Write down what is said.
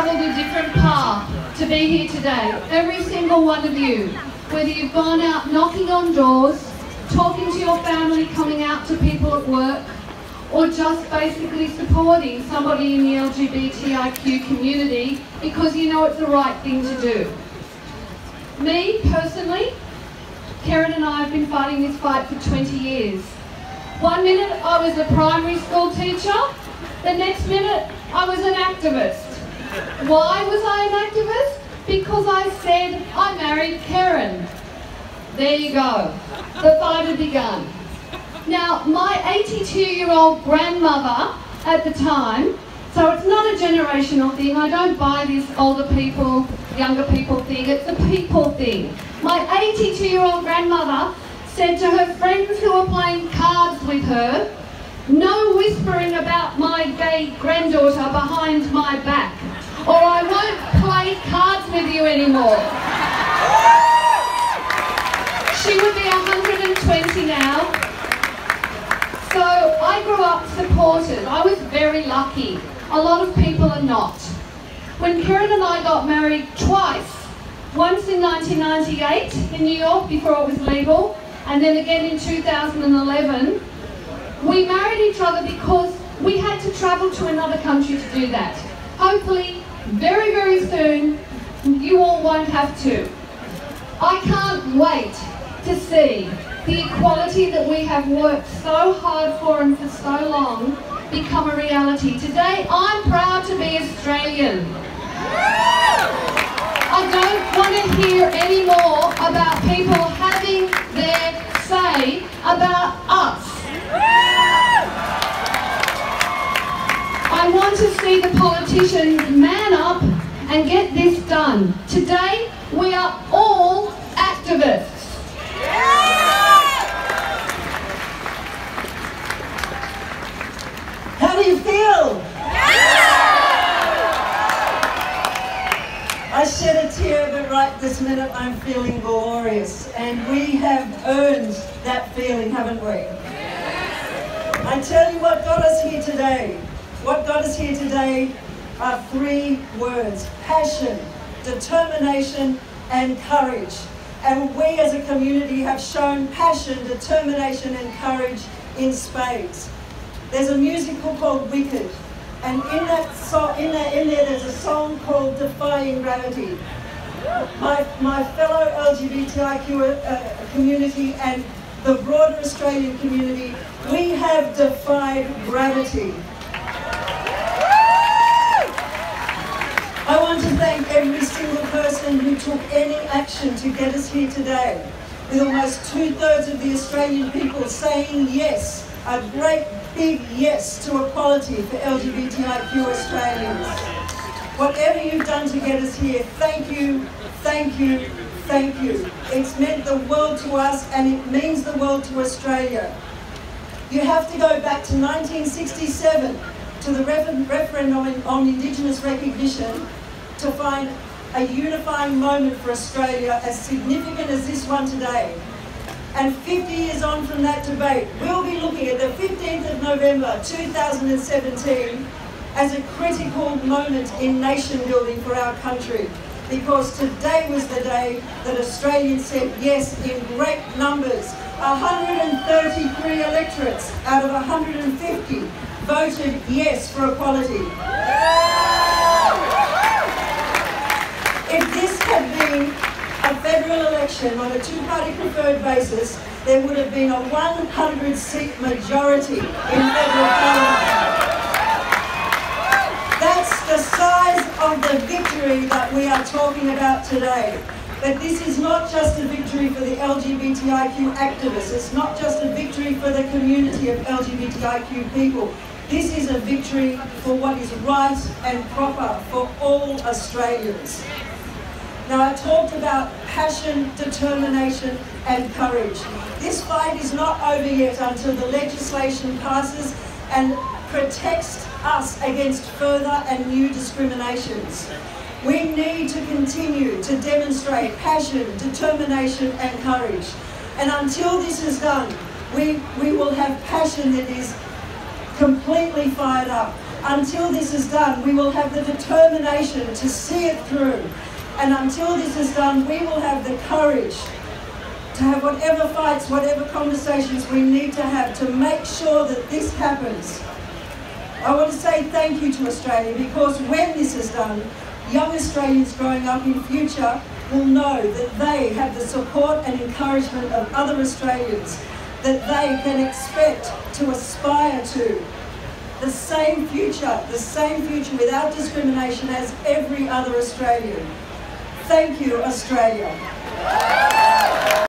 travelled a different path to be here today. Every single one of you. Whether you've gone out knocking on doors, talking to your family, coming out to people at work, or just basically supporting somebody in the LGBTIQ community because you know it's the right thing to do. Me, personally, Kerryn and I have been fighting this fight for 20 years. One minute I was a primary school teacher, the next minute I was an activist. Why was I an activist? Because I said I married Kerryn. There you go. The fight had begun. Now, my 82-year-old grandmother at the time, so it's not a generational thing, I don't buy this older people, younger people thing, it's a people thing. My 82-year-old grandmother said to her friends who were playing cards with her, "No whispering about my gay granddaughter behind my back, or I won't play cards with you anymore." She would be 120 now. So I grew up supported. I was very lucky. A lot of people are not. When Kerryn and I got married twice, once in 1998 in New York before it was legal, and then again in 2011, we married each other because we had to travel to another country to do that. Hopefully, very, very soon, you all won't have to. I can't wait to see the equality that we have worked so hard for and for so long become a reality. Today, I'm proud to be Australian. I don't want to hear any more about people having their say about us. I want to see the politicians man up and get this done. Today, we are all activists. How do you feel? I shed a tear, but right this minute I'm feeling glorious, and we have earned that feeling, haven't we? I tell you what got us here today. What got us here today are three words: passion, determination, and courage. And we as a community have shown passion, determination, and courage in spades. There's a musical called Wicked, and in there there's a song called Defying Gravity. My fellow LGBTIQ community and the broader Australian community, we have defied gravity. I want to thank every single person who took any action to get us here today, with almost 2/3 of the Australian people saying yes, a great big yes to equality for LGBTIQ Australians. Whatever you've done to get us here, thank you, thank you, thank you. It's meant the world to us, and it means the world to Australia. You have to go back to 1967 to the referendum on Indigenous recognition to find a unifying moment for Australia as significant as this one today. And 50 years on from that debate, we'll be looking at the 15th of November 2017 as a critical moment in nation building for our country, because today was the day that Australians said yes in great numbers. 133 electorates out of 150 voted yes for equality. If this had been a federal election on a two-party preferred basis, there would have been a 100-seat majority in federal parliament. That's the size of the victory that we are talking about today. But this is not just a victory for the LGBTIQ activists. It's not just a victory for the community of LGBTIQ people. This is a victory for what is right and proper for all Australians. Now, I talked about passion, determination, and courage. This fight is not over yet until the legislation passes and protects us against further and new discriminations. We need to continue to demonstrate passion, determination, and courage. And until this is done, we will have passion that is completely fired up. Until this is done, we will have the determination to see it through. And until this is done, we will have the courage to have whatever fights, whatever conversations we need to have to make sure that this happens. I want to say thank you to Australia, because when this is done, young Australians growing up in future will know that they have the support and encouragement of other Australians, that they can expect to aspire to the same future without discrimination as every other Australian. Thank you, Australia.